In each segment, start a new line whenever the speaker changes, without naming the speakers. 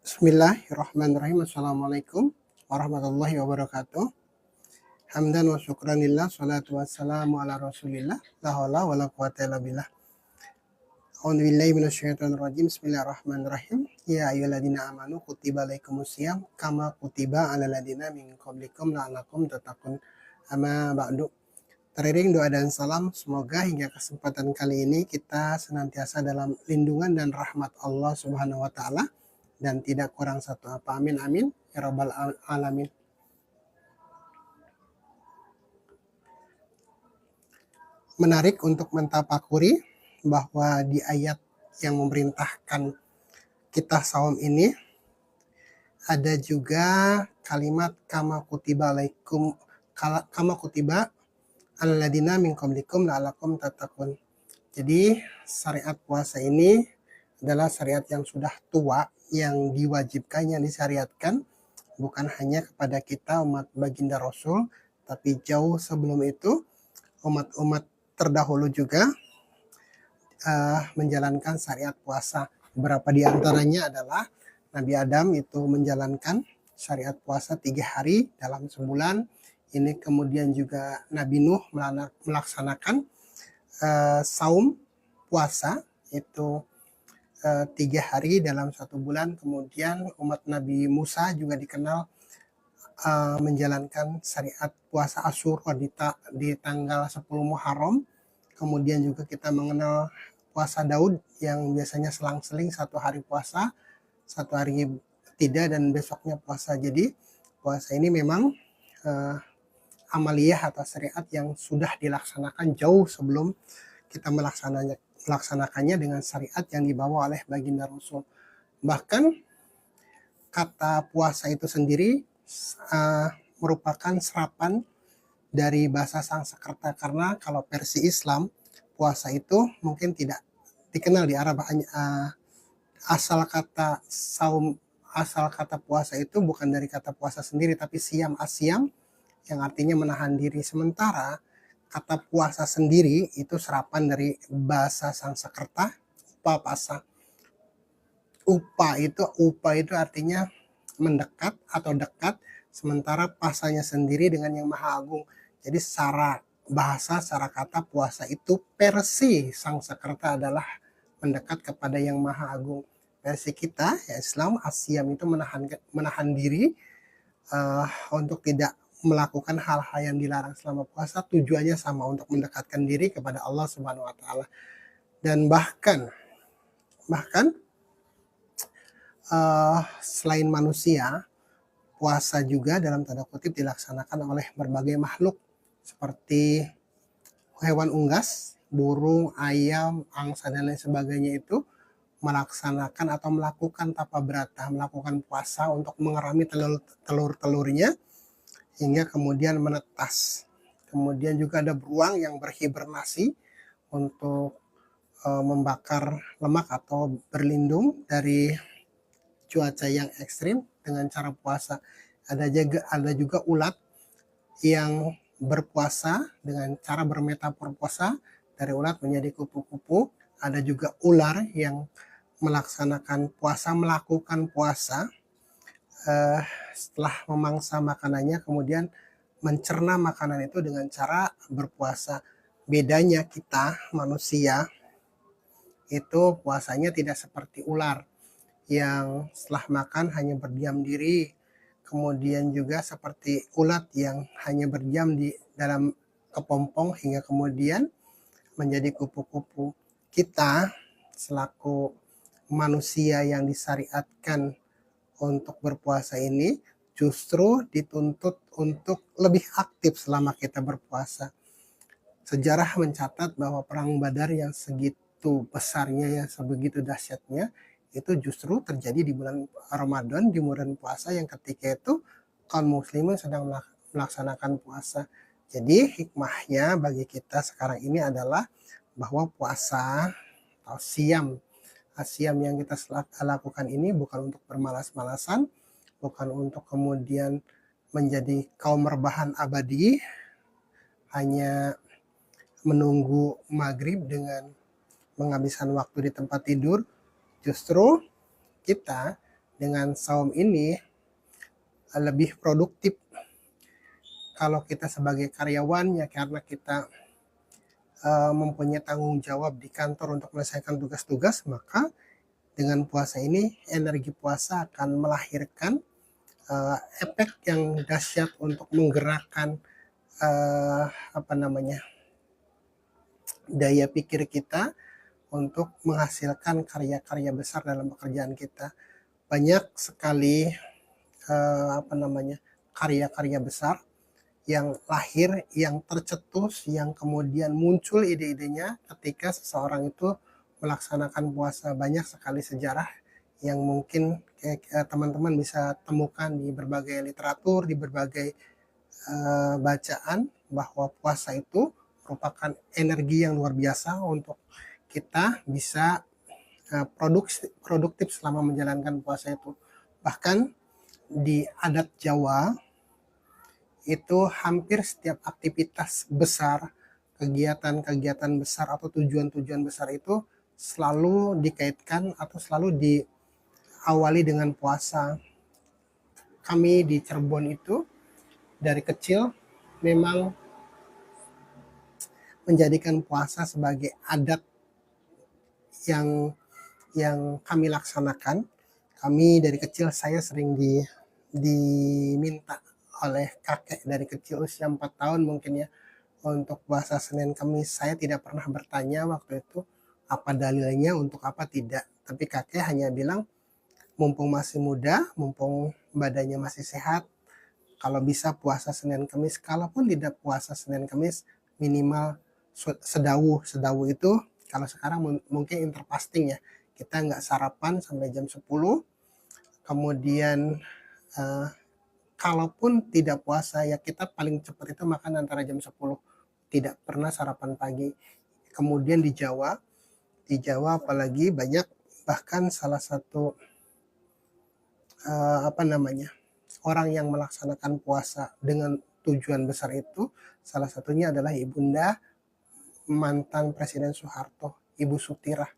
Bismillahirrahmanirrahim. Assalamualaikum warahmatullahi wabarakatuh. Hamdan wa syukran lillah, salatu wassalamu ala rasulillah, la haula wa la quwata illa billah. A'udzu billahi minasyaitonir rajim. Bismillahirrahmanirrahim. Ya ayyuhalladzina amanu kutiba alaikumusiyam kama kutiba alal ladzina min qablikum la'allakum tattaqun. Amma ba'du. Teriring doa dan salam, semoga hingga kesempatan kali ini kita senantiasa dalam lindungan dan rahmat Allah Subhanahu wa taala dan tidak kurang satu apa. Amin amin ya rabbal alamin. Menarik untuk mentafakuri bahwa di ayat yang memerintahkan kita saum ini ada juga kalimat kama kutiba alladzina min qablikum la'allakum tattaqun. Jadi syariat puasa ini adalah syariat yang sudah tua, yang diwajibkan, yang disyariatkan bukan hanya kepada kita umat baginda Rasul, tapi jauh sebelum itu umat-umat terdahulu juga menjalankan syariat puasa. Beberapa di antaranya adalah Nabi Adam itu menjalankan syariat puasa 3 hari dalam sebulan. Ini kemudian juga Nabi Nuh melaksanakan saum puasa itu 3 hari dalam 1 bulan. Kemudian umat Nabi Musa juga dikenal menjalankan syariat puasa Asyura di tanggal 10 Muharram. Kemudian juga kita mengenal puasa Daud yang biasanya selang-seling 1 hari puasa, 1 hari tidak, dan besoknya puasa. Jadi puasa ini memang amaliyah atau syariat yang sudah dilaksanakan jauh sebelum kita melaksanakannya dengan syariat yang dibawa oleh baginda Rasul. Bahkan kata puasa itu sendiri merupakan serapan dari bahasa Sanskerta, karena kalau versi Islam puasa itu mungkin tidak dikenal di Arab. Asal kata saum, asal kata puasa itu bukan dari kata puasa sendiri, tapi siam, asyam, yang artinya menahan diri. Sementara kata puasa sendiri itu serapan dari bahasa Sanskerta upapasa. Upa itu artinya mendekat atau dekat, sementara pasanya sendiri dengan yang maha agung. Jadi secara bahasa, secara kata puasa itu versi Sanskerta adalah mendekat kepada yang maha agung. Versi kita ya Islam, asyam itu menahan diri untuk tidak melakukan hal-hal yang dilarang selama puasa. Tujuannya sama, untuk mendekatkan diri kepada Allah Subhanahu wa taala. Dan bahkan selain manusia, puasa juga dalam tanda kutip dilaksanakan oleh berbagai makhluk seperti hewan unggas, burung, ayam, angsa dan lain sebagainya itu melaksanakan atau melakukan tapa brata, melakukan puasa untuk mengerami telur-telurnya hingga kemudian menetas. Kemudian juga ada beruang yang berhibernasi untuk membakar lemak atau berlindung dari cuaca yang ekstrim dengan cara puasa. Ada juga ulat yang berpuasa dengan cara bermetamorfosa dari ulat menjadi kupu-kupu. Ada juga ular yang melaksanakan puasa, melakukan puasa setelah memangsa makanannya kemudian mencerna makanan itu dengan cara berpuasa. Bedanya kita manusia itu puasanya tidak seperti ular yang setelah makan hanya berdiam diri, kemudian juga seperti ulat yang hanya berdiam di dalam kepompong hingga kemudian menjadi kupu-kupu. Kita selaku manusia yang disyariatkan untuk berpuasa ini justru dituntut untuk lebih aktif selama kita berpuasa. Sejarah mencatat bahwa perang Badar yang segitu besarnya, yang sebegitu dahsyatnya, itu justru terjadi di bulan Ramadan, di bulan puasa yang ketika itu kaum muslimin sedang melaksanakan puasa. Jadi hikmahnya bagi kita sekarang ini adalah bahwa puasa atau siam yang kita lakukan ini bukan untuk bermalas-malasan, bukan untuk kemudian menjadi kaum rebahan abadi, hanya menunggu maghrib dengan menghabiskan waktu di tempat tidur. Justru kita dengan saum ini lebih produktif. Kalau kita sebagai karyawan ya karena kita mempunyai tanggung jawab di kantor untuk menyelesaikan tugas-tugas, maka dengan puasa ini energi puasa akan melahirkan efek yang dahsyat untuk menggerakkan apa namanya daya pikir kita untuk menghasilkan karya-karya besar dalam pekerjaan kita. Banyak sekali apa namanya karya-karya besar yang lahir, yang tercetus, yang kemudian muncul ide-idenya ketika seseorang itu melaksanakan puasa. Banyak sekali sejarah yang mungkin teman-teman bisa temukan di berbagai literatur, di berbagai bacaan bahwa puasa itu merupakan energi yang luar biasa untuk kita bisa produktif selama menjalankan puasa itu. Bahkan di adat Jawa itu hampir setiap aktivitas besar, kegiatan-kegiatan besar atau tujuan-tujuan besar itu selalu dikaitkan atau selalu diawali dengan puasa. Kami di Cirebon itu dari kecil memang menjadikan puasa sebagai adat yang kami laksanakan. Kami dari kecil, saya sering diminta oleh kakek dari kecil usia 4 tahun mungkin ya untuk puasa Senin Kamis. Saya tidak pernah bertanya waktu itu apa dalilnya, untuk apa tidak. Tapi kakek hanya bilang mumpung masih muda, mumpung badannya masih sehat, kalau bisa puasa Senin Kamis. Kalaupun tidak puasa Senin Kamis, minimal sedawuh. Sedawuh itu kalau sekarang mungkin interfasting ya. Kita nggak sarapan sampai jam 10. Kemudian kalaupun tidak puasa ya kita paling cepat itu makan antara jam 10. Tidak pernah sarapan pagi. Kemudian di Jawa apalagi banyak, bahkan salah satu apa namanya orang yang melaksanakan puasa dengan tujuan besar itu, salah satunya adalah ibunda mantan Presiden Soeharto, Ibu Sutirah.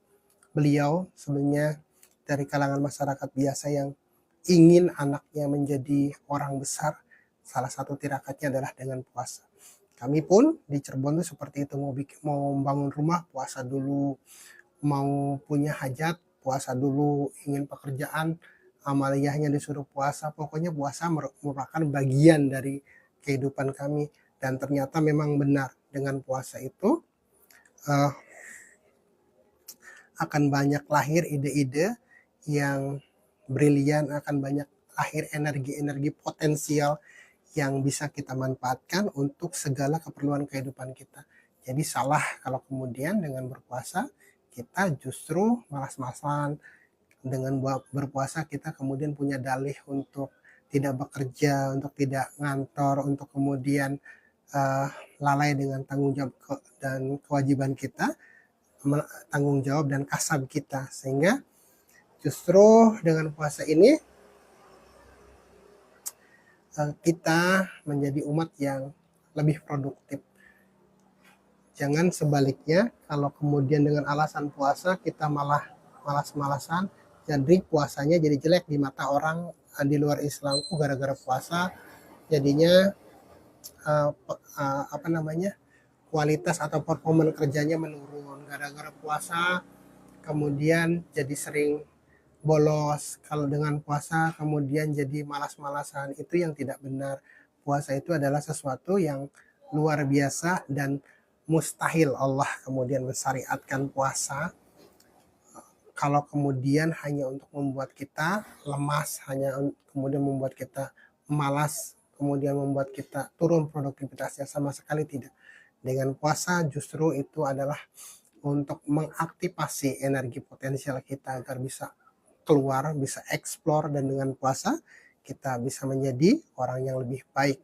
Beliau sebenarnya dari kalangan masyarakat biasa yang ingin anaknya menjadi orang besar, salah satu tirakatnya adalah dengan puasa. Kami pun di Cirebon itu seperti itu, mau membangun rumah puasa dulu, mau punya hajat puasa dulu, ingin pekerjaan amaliyahnya disuruh puasa. Pokoknya puasa merupakan bagian dari kehidupan kami. Dan ternyata memang benar, dengan puasa itu akan banyak lahir ide-ide yang brilian, akan banyak lahir energi-energi potensial yang bisa kita manfaatkan untuk segala keperluan kehidupan kita. Jadi salah kalau kemudian dengan berpuasa kita justru malas-malasan. Dengan berpuasa kita kemudian punya dalih untuk tidak bekerja, untuk tidak ngantor, untuk kemudian lalai dengan tanggung jawab dan kewajiban kita, tanggung jawab dan kasab kita. Sehingga justru dengan puasa ini kita menjadi umat yang lebih produktif. Jangan sebaliknya, kalau kemudian dengan alasan puasa kita malah malas-malasan, jadi puasanya jadi jelek di mata orang di luar Islam. Gara-gara puasa jadinya apa namanya kualitas atau performa kerjanya menurun. Gara-gara puasa kemudian jadi sering bolos. Kalau dengan puasa kemudian jadi malas-malasan. Itu yang tidak benar. Puasa itu adalah sesuatu yang luar biasa dan mustahil Allah kemudian mensyariatkan puasa kalau kemudian hanya untuk membuat kita lemas, hanya kemudian membuat kita malas, kemudian membuat kita turun produktivitasnya. Sama sekali tidak. Dengan puasa justru itu adalah untuk mengaktifasi energi potensial kita agar bisa keluar, bisa eksplor, dan dengan puasa kita bisa menjadi orang yang lebih baik,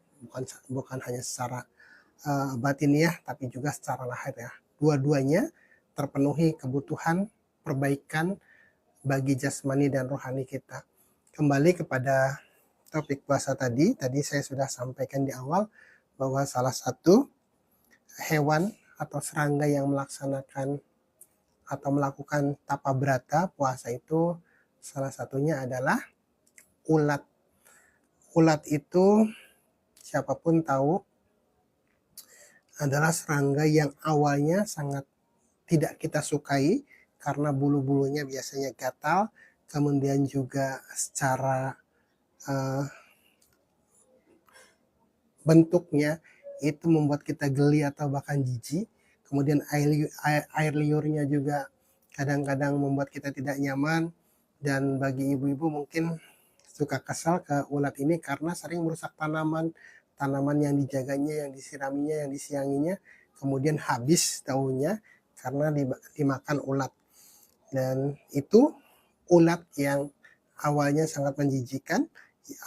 bukan hanya secara batiniah tapi juga secara lahiriah. Dua-duanya terpenuhi kebutuhan perbaikan bagi jasmani dan rohani kita. Kembali kepada topik puasa tadi saya sudah sampaikan di awal bahwa salah satu hewan atau serangga yang melaksanakan atau melakukan tapa brata puasa itu salah satunya adalah ulat. Ulat itu siapapun tahu adalah serangga yang awalnya sangat tidak kita sukai karena bulu-bulunya biasanya gatal, kemudian juga secara bentuknya itu membuat kita geli atau bahkan jijik. Kemudian air liurnya juga kadang-kadang membuat kita tidak nyaman, dan bagi ibu-ibu mungkin suka kesal ke ulat ini karena sering merusak tanaman yang dijaganya, yang disiraminya, yang disianginya, kemudian habis daunnya karena dimakan ulat. Dan itu ulat yang awalnya sangat menjijikan,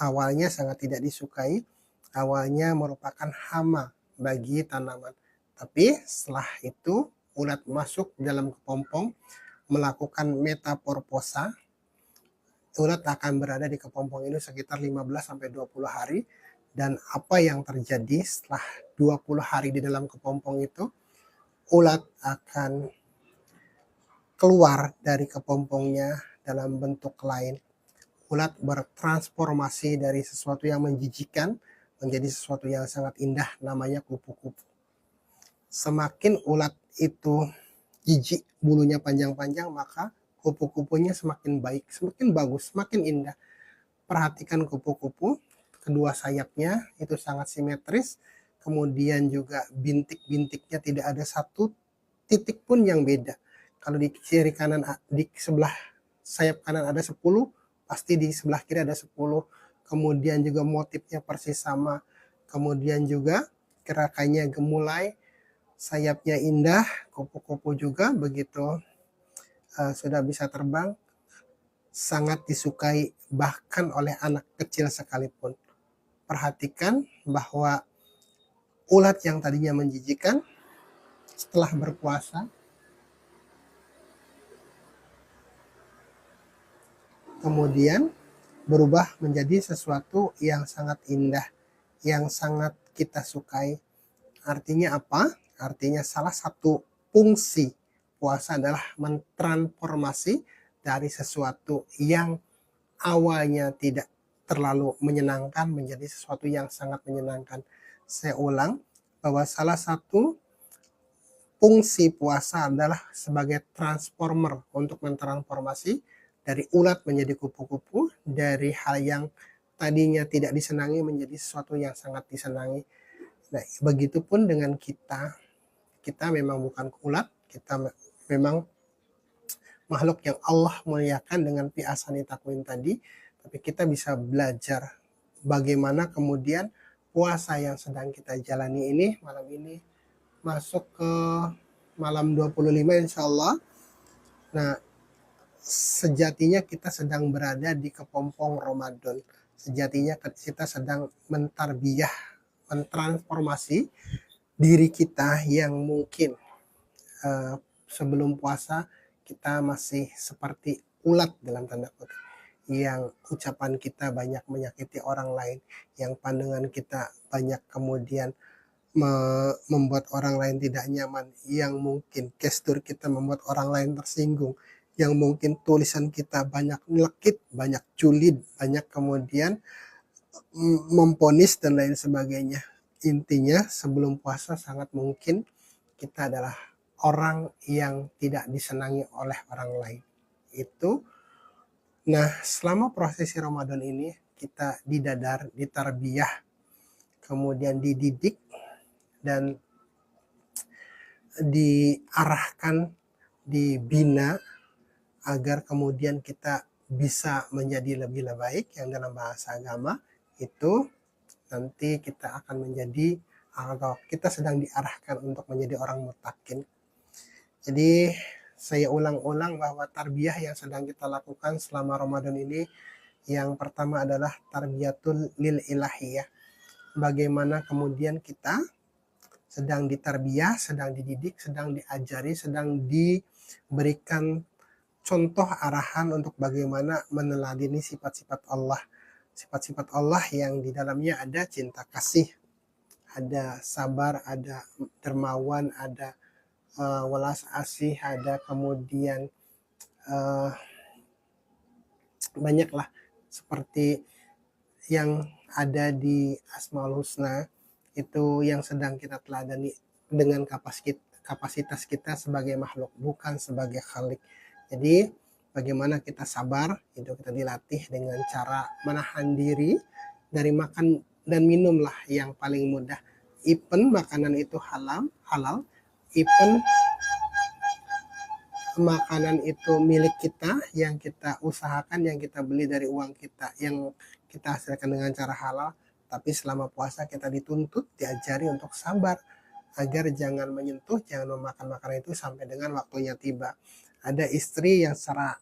awalnya sangat tidak disukai, awalnya merupakan hama bagi tanaman. Tapi setelah itu ulat masuk dalam kepompong, melakukan metamorfosa. Ulat akan berada di kepompong ini sekitar 15-20 hari. Dan apa yang terjadi setelah 20 hari di dalam kepompong itu, ulat akan keluar dari kepompongnya dalam bentuk lain. Ulat bertransformasi dari sesuatu yang menjijikan menjadi sesuatu yang sangat indah, namanya kupu-kupu. Semakin ulat itu jijik, bulunya panjang-panjang, maka kupu-kupunya semakin baik, semakin bagus, semakin indah. Perhatikan kupu-kupu, kedua sayapnya itu sangat simetris, kemudian juga bintik-bintiknya tidak ada satu titik pun yang beda. Kalau di kiri kanan, di sebelah sayap kanan ada 10, pasti di sebelah kiri ada 10. Kemudian juga motifnya persis sama. Kemudian juga gerakannya gemulai, sayapnya indah, kupu-kupu juga begitu sudah bisa terbang, sangat disukai bahkan oleh anak kecil sekalipun. Perhatikan bahwa ulat yang tadinya menjijikan setelah berpuasa kemudian berubah menjadi sesuatu yang sangat indah, yang sangat kita sukai. Artinya apa? Artinya salah satu fungsi puasa adalah mentransformasi dari sesuatu yang awalnya tidak terlalu menyenangkan menjadi sesuatu yang sangat menyenangkan. Saya ulang bahwa salah satu fungsi puasa adalah sebagai transformer untuk mentransformasi dari ulat menjadi kupu-kupu, dari hal yang tadinya tidak disenangi menjadi sesuatu yang sangat disenangi. Nah, begitupun dengan kita. Kita memang bukan ulat, kita memang makhluk yang Allah muliakan dengan pi'asani takwin tadi, tapi kita bisa belajar bagaimana kemudian puasa yang sedang kita jalani ini, malam ini masuk ke malam 25 insya Allah. Nah, sejatinya kita sedang berada di kepompong Ramadan. Sejatinya kita sedang mentarbiyah, mentransformasi diri kita yang mungkin sebelum puasa kita masih seperti ulat dalam tanda kutip, yang ucapan kita banyak menyakiti orang lain, yang pandangan kita banyak kemudian membuat orang lain tidak nyaman, yang mungkin gestur kita membuat orang lain tersinggung, yang mungkin tulisan kita banyak nyelekit, banyak julid, banyak kemudian memponis dan lain sebagainya. Intinya sebelum puasa sangat mungkin kita adalah orang yang tidak disenangi oleh orang lain. Itu. Nah, selama prosesi Ramadan ini kita didadar, ditarbiyah, kemudian dididik dan diarahkan, dibina agar kemudian kita bisa menjadi lebih baik, yang dalam bahasa agama itu nanti kita akan menjadi, atau kita sedang diarahkan untuk menjadi orang muttaqin. Jadi saya ulang-ulang bahwa tarbiyah yang sedang kita lakukan selama Ramadan ini, yang pertama adalah tarbiyatul lil ilahiyah. Bagaimana kemudian kita sedang ditarbiyah, sedang dididik, sedang diajari, sedang diberikan contoh arahan untuk bagaimana meneladani sifat-sifat Allah. Sifat-sifat Allah yang di dalamnya ada cinta kasih, ada sabar, ada dermawan, ada welas asih, ada kemudian banyaklah seperti yang ada di Asmaul Husna, itu yang sedang kita teladani dengan kapasitas kita sebagai makhluk, bukan sebagai khalik. Jadi bagaimana kita sabar, itu kita dilatih dengan cara menahan diri dari makan dan minumlah yang paling mudah. Even makanan itu halal, even makanan itu milik kita, yang kita usahakan, yang kita beli dari uang kita, yang kita hasilkan dengan cara halal, tapi selama puasa kita dituntut, diajari untuk sabar, agar jangan menyentuh, jangan memakan makanan itu sampai dengan waktunya tiba. Ada istri yang secara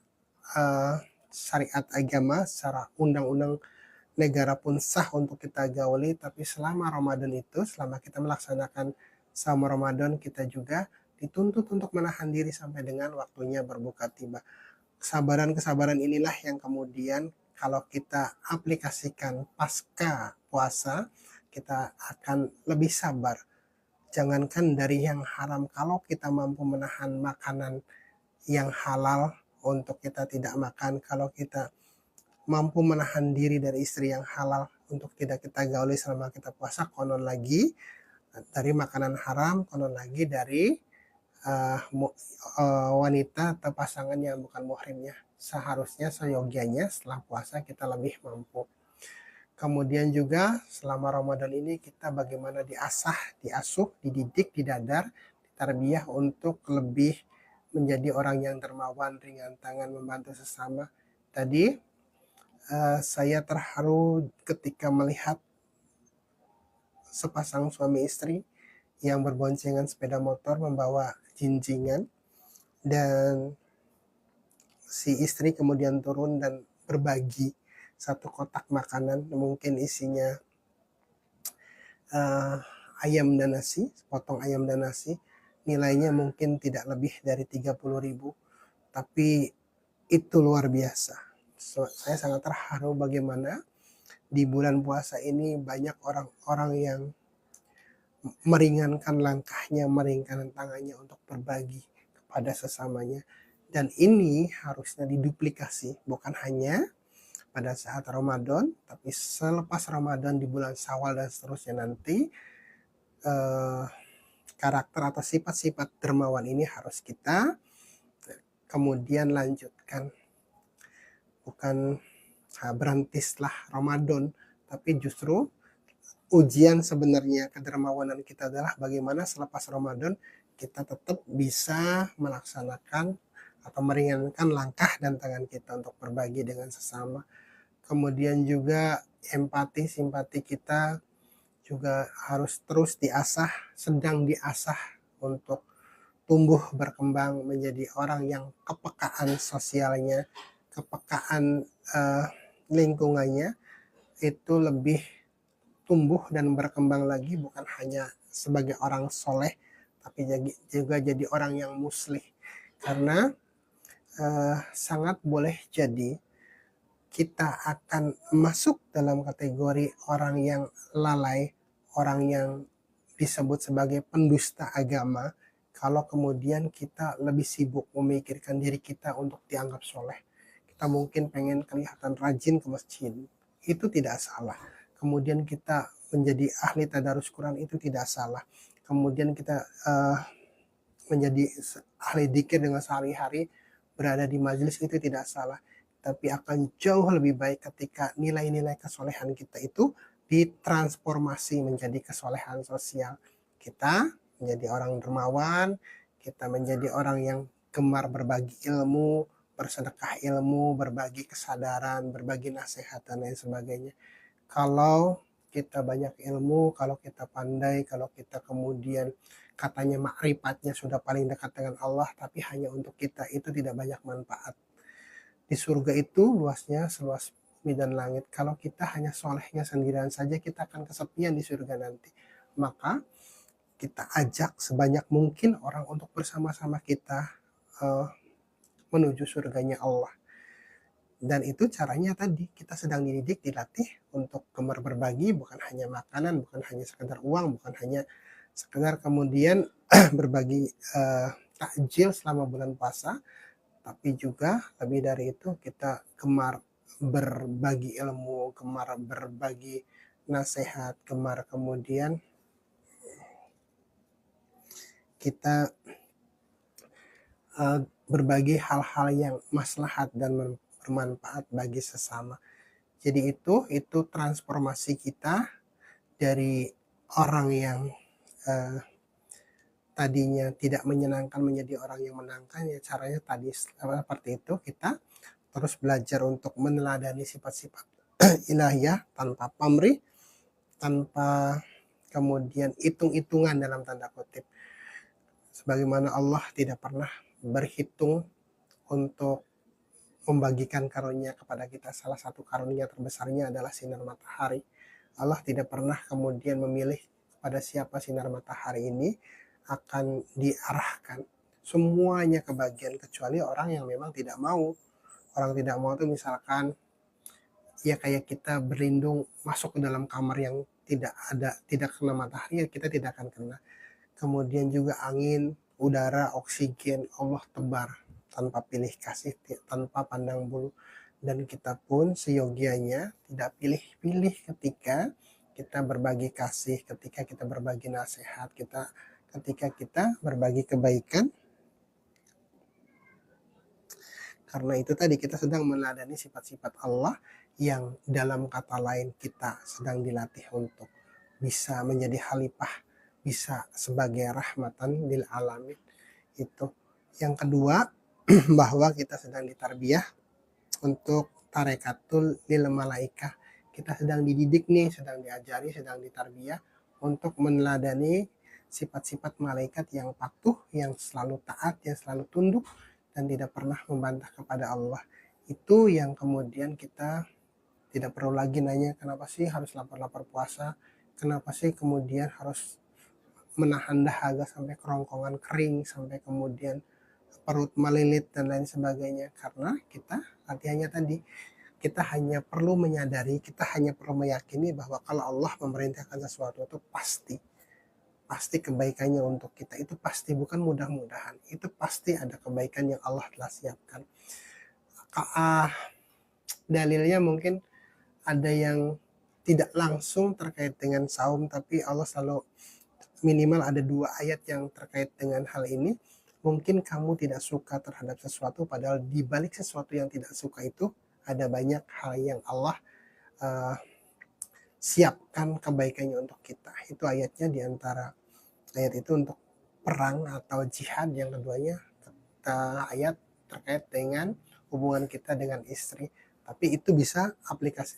syariat agama, secara undang-undang negara pun sah untuk kita gauli, tapi selama Ramadan itu, selama kita melaksanakan saum Ramadan, kita juga dituntut untuk menahan diri sampai dengan waktunya berbuka tiba. Kesabaran-kesabaran inilah yang kemudian kalau kita aplikasikan pasca puasa, kita akan lebih sabar. Jangankan dari yang haram, kalau kita mampu menahan makanan yang halal untuk kita tidak makan, kalau kita mampu menahan diri dari istri yang halal untuk tidak kita gauli selama kita puasa, konon lagi dari makanan haram, konon lagi dari wanita atau pasangan yang bukan muhrimnya. Seharusnya seyogianya setelah puasa kita lebih mampu. Kemudian juga selama Ramadan ini kita bagaimana diasuh, dididik, didadar, ditarbiyah untuk lebih menjadi orang yang dermawan, ringan tangan, membantu sesama. Tadi saya terharu ketika melihat sepasang suami istri yang berboncengan sepeda motor membawa jinjingan, dan si istri kemudian turun dan berbagi satu kotak makanan, mungkin isinya ayam dan nasi, sepotong ayam dan nasi, nilainya mungkin tidak lebih dari 30.000, tapi itu luar biasa. Saya sangat terharu bagaimana di bulan puasa ini banyak orang-orang yang meringankan langkahnya, meringankan tangannya untuk berbagi kepada sesamanya. Dan ini harusnya diduplikasi, bukan hanya pada saat Ramadan, tapi selepas Ramadan di bulan Syawal dan seterusnya nanti, karakter atau sifat-sifat dermawan ini harus kita kemudian lanjutkan. Bukan berhenti setelah Ramadan, tapi justru ujian sebenarnya kedermawanan kita adalah bagaimana selepas Ramadan kita tetap bisa melaksanakan atau meringankan langkah dan tangan kita untuk berbagi dengan sesama. Kemudian juga empati, simpati kita juga harus terus diasah, sedang diasah untuk tumbuh berkembang menjadi orang yang kepekaan sosialnya, kepekaan lingkungannya itu lebih tumbuh dan berkembang lagi, bukan hanya sebagai orang soleh, tapi juga jadi orang yang muslih. Karena sangat boleh jadi kita akan masuk dalam kategori orang yang lalai, orang yang disebut sebagai pendusta agama, kalau kemudian kita lebih sibuk memikirkan diri kita untuk dianggap soleh. Kita mungkin pengen kelihatan rajin ke masjid, itu tidak salah. Kemudian kita menjadi ahli tadarus Quran, itu tidak salah. Kemudian kita menjadi ahli dzikir dengan sehari-hari berada di majelis, itu tidak salah. Tapi akan jauh lebih baik ketika nilai-nilai kesolehan kita itu ditransformasi menjadi kesolehan sosial. Kita menjadi orang dermawan, kita menjadi orang yang gemar berbagi ilmu, bersedekah ilmu, berbagi kesadaran, berbagi nasihat dan lain sebagainya. Kalau kita banyak ilmu, kalau kita pandai, kalau kita kemudian katanya makrifatnya sudah paling dekat dengan Allah, tapi hanya untuk kita, itu tidak banyak manfaat. Di surga itu luasnya seluas bumi dan langit. Kalau kita hanya solehnya sendirian saja, kita akan kesepian di surga nanti. Maka kita ajak sebanyak mungkin orang untuk bersama-sama kita menuju surganya Allah. Dan itu caranya tadi, kita sedang dididik, dilatih untuk gemar berbagi, bukan hanya makanan, bukan hanya sekedar uang, bukan hanya sekedar kemudian berbagi takjil selama bulan puasa, tapi juga lebih dari itu kita gemar berbagi ilmu, gemar berbagi nasihat, gemar kemudian kita berbagi hal-hal yang maslahat dan bermanfaat bagi sesama. Jadi itu transformasi kita dari orang yang tadinya tidak menyenangkan menjadi orang yang menyenangkan. Ya caranya tadi seperti itu, kita terus belajar untuk meneladani sifat-sifat ilahiyah tanpa pamrih, tanpa kemudian hitung-hitungan dalam tanda kutip. Sebagaimana Allah tidak pernah berhitung untuk membagikan karunia kepada kita. Salah satu karunia terbesarnya adalah sinar matahari. Allah tidak pernah kemudian memilih pada siapa sinar matahari ini akan diarahkan. Semuanya kebagian, kecuali orang yang memang tidak mau. Orang tidak mau itu misalkan ya kayak kita berlindung masuk ke dalam kamar yang tidak kena matahari, ya kita tidak akan kena. Kemudian juga angin, udara, oksigen Allah tebar tanpa pilih kasih, tanpa pandang bulu. Dan kita pun seyogianya tidak pilih-pilih ketika kita berbagi kasih, ketika kita berbagi nasihat, ketika kita berbagi kebaikan. Karena itu tadi kita sedang meneladani sifat-sifat Allah yang dalam kata lain kita sedang dilatih untuk bisa menjadi khalifah, bisa sebagai rahmatan lil alamin. Itu. Yang kedua, bahwa kita sedang ditarbiyah untuk tarekatul lil malaikah. Kita sedang dididik nih, sedang diajari, sedang ditarbiyah untuk meneladani sifat-sifat malaikat yang patuh, yang selalu taat, yang selalu tunduk, dan tidak pernah membantah kepada Allah. Itu yang kemudian kita tidak perlu lagi nanya kenapa sih harus lapar-lapar puasa, kenapa sih kemudian harus menahan dahaga sampai kerongkongan kering, sampai kemudian perut melilit dan lain sebagainya. Karena kita latihannya tadi, kita hanya perlu menyadari, kita hanya perlu meyakini bahwa kalau Allah memerintahkan sesuatu itu pasti kebaikannya untuk kita, itu pasti, bukan mudah-mudahan, itu pasti ada kebaikan yang Allah telah siapkan. Dalilnya mungkin ada yang tidak langsung terkait dengan saum, tapi Allah selalu minimal ada 2 ayat yang terkait dengan hal ini. Mungkin kamu tidak suka terhadap sesuatu, padahal di balik sesuatu yang tidak suka itu ada banyak hal yang Allah siapkan kebaikannya untuk kita. Itu ayatnya, diantara ayat itu untuk perang atau jihad. Yang keduanya ayat terkait dengan hubungan kita dengan istri. Tapi itu bisa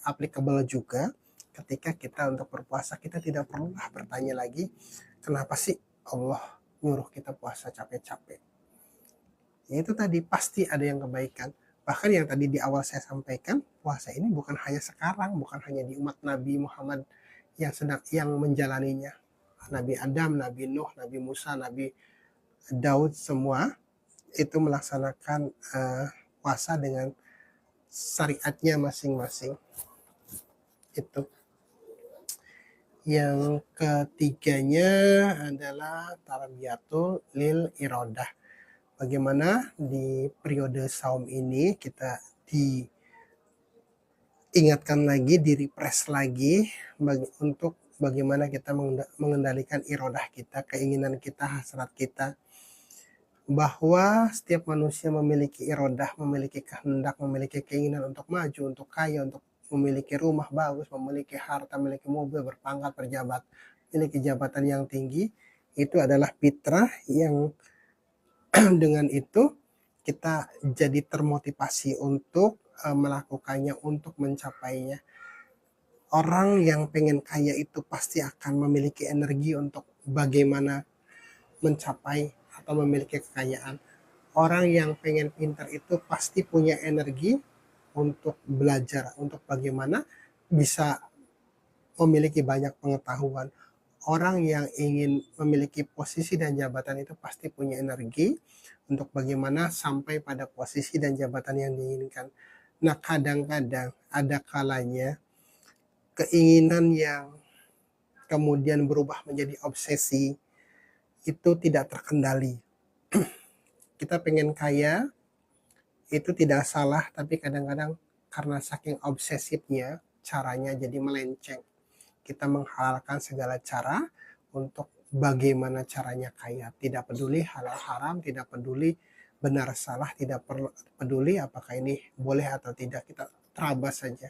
applicable juga ketika kita untuk berpuasa. Kita tidak perlulah bertanya lagi kenapa sih Allah nyuruh kita puasa capek-capek. Ya itu tadi, pasti ada yang kebaikan. Bahkan yang tadi di awal saya sampaikan, puasa ini bukan hanya sekarang, bukan hanya di umat Nabi Muhammad yang menjalaninya. Nabi Adam, Nabi Nuh, Nabi Musa, Nabi Daud, semua itu melaksanakan puasa dengan syariatnya masing-masing. Itu. Yang ketiganya adalah tarbiyatul lil irodah. Bagaimana di periode saum ini kita diingatkan lagi, di-refresh lagi untuk bagaimana kita mengendalikan irodah kita, keinginan kita, hasrat kita. Bahwa setiap manusia memiliki irodah, memiliki kehendak, memiliki keinginan untuk maju, untuk kaya, untuk memiliki rumah bagus, memiliki harta, memiliki mobil, berpangkat, berjabat, memiliki jabatan yang tinggi. Itu adalah fitrah yang dengan itu kita jadi termotivasi untuk melakukannya, untuk mencapainya. Orang yang pengen kaya itu pasti akan memiliki energi untuk bagaimana mencapai atau memiliki kekayaan. Orang yang pengen pintar itu pasti punya energi untuk belajar, untuk bagaimana bisa memiliki banyak pengetahuan. Orang yang ingin memiliki posisi dan jabatan itu pasti punya energi untuk bagaimana sampai pada posisi dan jabatan yang diinginkan. Nah, kadang-kadang ada kalanya keinginan yang kemudian berubah menjadi obsesi itu tidak terkendali. Kita pengen kaya, itu tidak salah, tapi kadang-kadang karena saking obsesifnya caranya jadi melenceng. Kita menghalalkan segala cara untuk bagaimana caranya kaya. Tidak peduli halal haram, tidak peduli benar salah, tidak peduli apakah ini boleh atau tidak, kita terabas saja.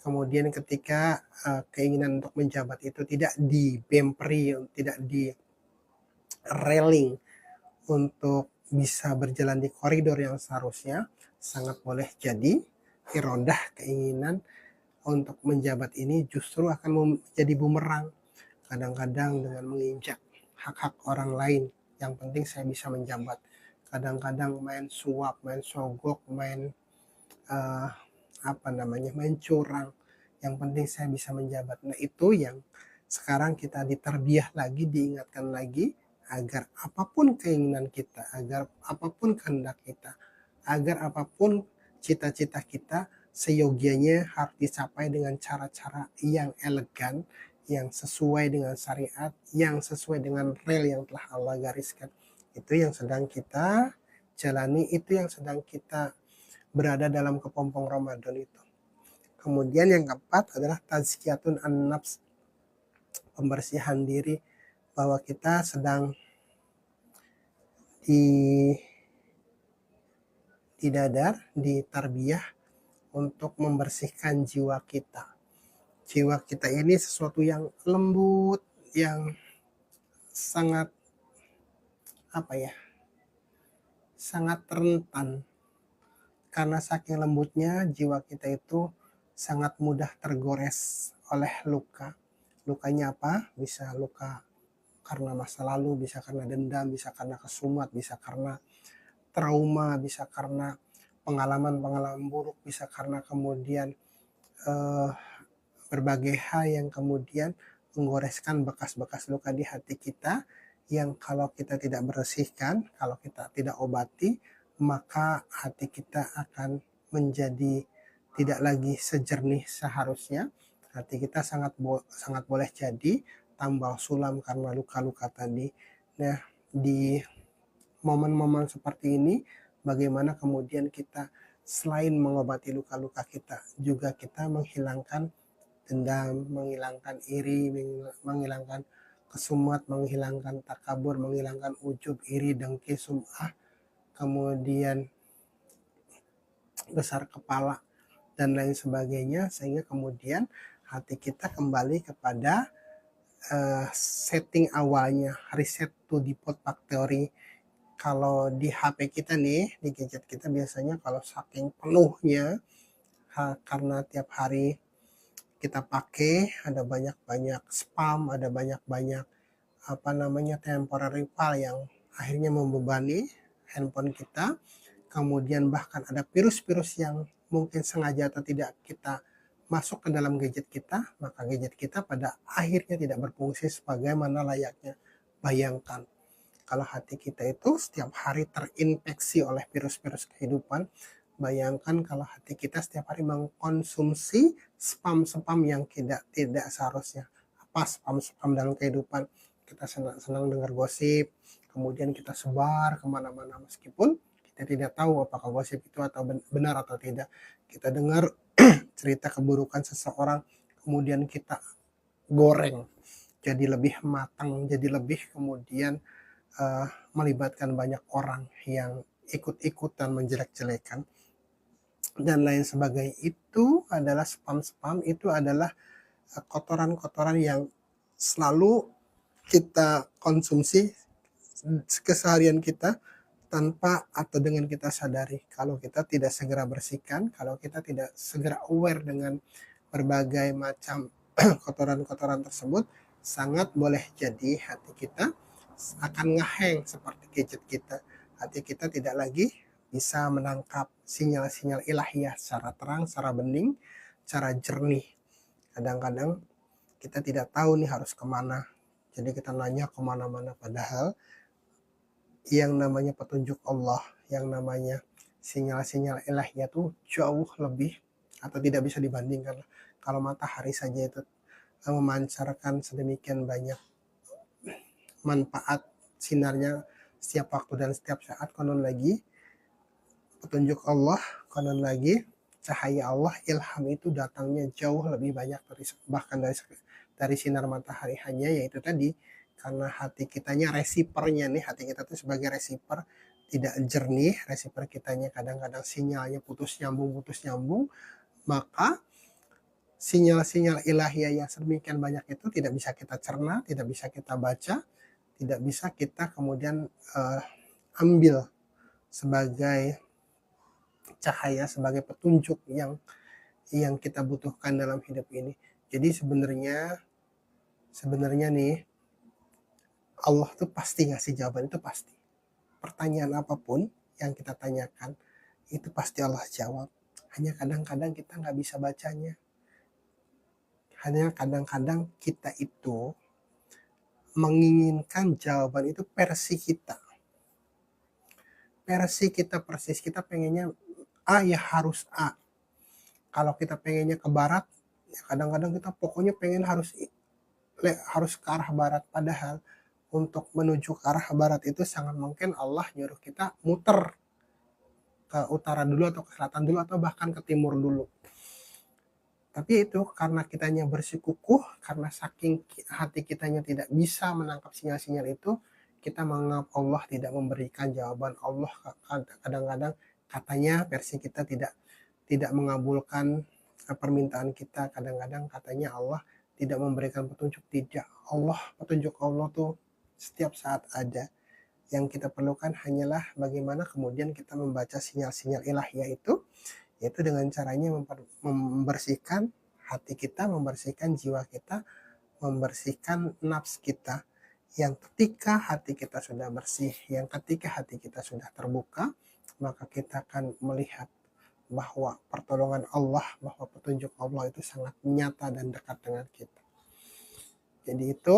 Kemudian ketika keinginan untuk menjabat itu tidak dibemperi, tidak di railing untuk bisa berjalan di koridor yang seharusnya, sangat boleh jadi irodah keinginan untuk menjabat ini justru akan menjadi bumerang. Kadang-kadang dengan menginjak hak-hak orang lain, yang penting saya bisa menjabat. Kadang-kadang main suap, main sogok, main main curang. Yang penting saya bisa menjabat. Nah itu yang sekarang kita diterbiah lagi, diingatkan lagi, agar apapun keinginan kita, agar apapun kehendak kita, agar apapun cita-cita kita, seyogianya harus dicapai dengan cara-cara yang elegan, yang sesuai dengan syariat, yang sesuai dengan rel yang telah Allah gariskan. Itu yang sedang kita jalani, itu yang sedang kita berada dalam kepompong Ramadan itu. Kemudian yang keempat adalah tazkiyatun an-nafs, pembersihan diri, bahwa kita sedang didadar, ditarbiyah untuk membersihkan jiwa kita. Jiwa kita ini sesuatu yang lembut, yang sangat sangat rentan. Karena saking lembutnya jiwa kita itu sangat mudah tergores oleh luka. Lukanya apa? Bisa luka karena masa lalu, bisa karena dendam, bisa karena kesumat, bisa karena trauma, bisa karena pengalaman-pengalaman buruk, bisa karena kemudian berbagai hal yang kemudian menggoreskan bekas-bekas luka di hati kita, yang kalau kita tidak bersihkan, kalau kita tidak obati, maka hati kita akan menjadi tidak lagi sejernih seharusnya. Hati kita sangat boleh jadi tambal sulam karena luka-luka tadi. Nah, di momen-momen seperti ini, bagaimana kemudian kita selain mengobati luka-luka kita, juga kita menghilangkan dendam, menghilangkan iri, menghilangkan kesumat, menghilangkan takabur, menghilangkan ujub, iri, dengki, sum'ah, kemudian besar kepala, dan lain sebagainya, sehingga kemudian hati kita kembali kepada setting awalnya, reset to default factory. Kalau di HP kita nih, di gadget kita biasanya kalau saking penuhnya, karena tiap hari kita pakai, ada banyak-banyak spam, ada banyak-banyak temporary file yang akhirnya membebani handphone kita. Kemudian bahkan ada virus-virus yang mungkin sengaja atau tidak kita masuk ke dalam gadget kita, maka gadget kita pada akhirnya tidak berfungsi sebagaimana layaknya. Bayangkan kalau hati kita itu setiap hari terinfeksi oleh virus-virus kehidupan, bayangkan kalau hati kita setiap hari mengkonsumsi spam-spam yang tidak seharusnya. Apa spam-spam dalam kehidupan? Kita senang dengar gosip, kemudian kita sebar kemana-mana, meskipun kita tidak tahu apakah gosip itu atau benar atau tidak. Kita dengar cerita keburukan seseorang, kemudian kita goreng jadi lebih matang, jadi lebih kemudian melibatkan banyak orang yang ikut-ikutan menjelek-jelekan dan lain sebagainya. Itu adalah spam-spam, itu adalah kotoran-kotoran yang selalu kita konsumsi keseharian kita tanpa atau dengan kita sadari. Kalau kita tidak segera bersihkan, kalau kita tidak segera aware dengan berbagai macam kotoran-kotoran tersebut, sangat boleh jadi hati kita akan ngeheng seperti gadget kita. Hati kita tidak lagi bisa menangkap sinyal-sinyal ilahiyah secara terang, secara bening, secara jernih. Kadang-kadang kita tidak tahu nih harus kemana, jadi kita nanya kemana-mana, padahal yang namanya petunjuk Allah, yang namanya sinyal-sinyal ilahiyah itu jauh lebih atau tidak bisa dibandingkan. Kalau matahari saja itu memancarkan sedemikian banyak manfaat sinarnya setiap waktu dan setiap saat, konon lagi petunjuk Allah, konon lagi cahaya Allah, ilham itu datangnya jauh lebih banyak bahkan dari sinar matahari. Hanya yaitu tadi, karena hati kitanya receiver-nya nih, hati kita tuh sebagai receiver tidak jernih, receiver kitanya kadang-kadang sinyalnya putus nyambung, maka sinyal-sinyal ilahiyah yang sedemikian banyak itu tidak bisa kita cerna, tidak bisa kita baca, tidak bisa kita kemudian ambil sebagai cahaya, sebagai petunjuk yang kita butuhkan dalam hidup ini. Jadi sebenarnya nih, Allah tuh pasti ngasih jawaban, itu pasti. Pertanyaan apapun yang kita tanyakan, itu pasti Allah jawab. Hanya kadang-kadang kita nggak bisa bacanya. Hanya kadang-kadang kita itu menginginkan jawaban itu versi kita. Versi kita persis, kita pengennya A ya harus A. Kalau kita pengennya ke barat, ya kadang-kadang kita pokoknya pengen harus ke arah barat. Padahal untuk menuju ke arah barat itu sangat mungkin Allah nyuruh kita muter ke utara dulu atau ke selatan dulu atau bahkan ke timur dulu. Tapi itu karena kitanya bersikukuh, karena saking hati kitanya tidak bisa menangkap sinyal-sinyal itu, kita menganggap Allah tidak memberikan jawaban. Allah kadang-kadang katanya versi kita tidak mengabulkan permintaan kita. Kadang-kadang katanya Allah tidak memberikan petunjuk. Tidak, petunjuk Allah tuh setiap saat ada. Yang kita perlukan hanyalah bagaimana kemudian kita membaca sinyal-sinyal ilahiyah itu, yaitu dengan caranya membersihkan hati kita, membersihkan jiwa kita, membersihkan nafs kita. Yang ketika hati kita sudah bersih, yang ketika hati kita sudah terbuka, maka kita akan melihat bahwa pertolongan Allah, bahwa petunjuk Allah itu sangat nyata dan dekat dengan kita. Jadi itu,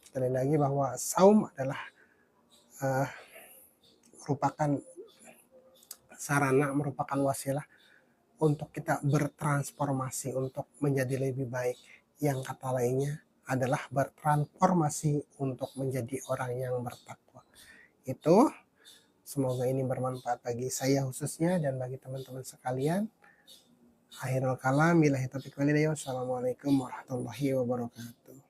sekali lagi bahwa saum adalah merupakan sarana, merupakan wasilah untuk kita bertransformasi, untuk menjadi lebih baik. Yang kata lainnya adalah bertransformasi untuk menjadi orang yang bertakwa. Itu semoga ini bermanfaat bagi saya khususnya dan bagi teman-teman sekalian. Akhirul kalam, billahi taufiq wal hidayah. Wassalamualaikum warahmatullahi wabarakatuh.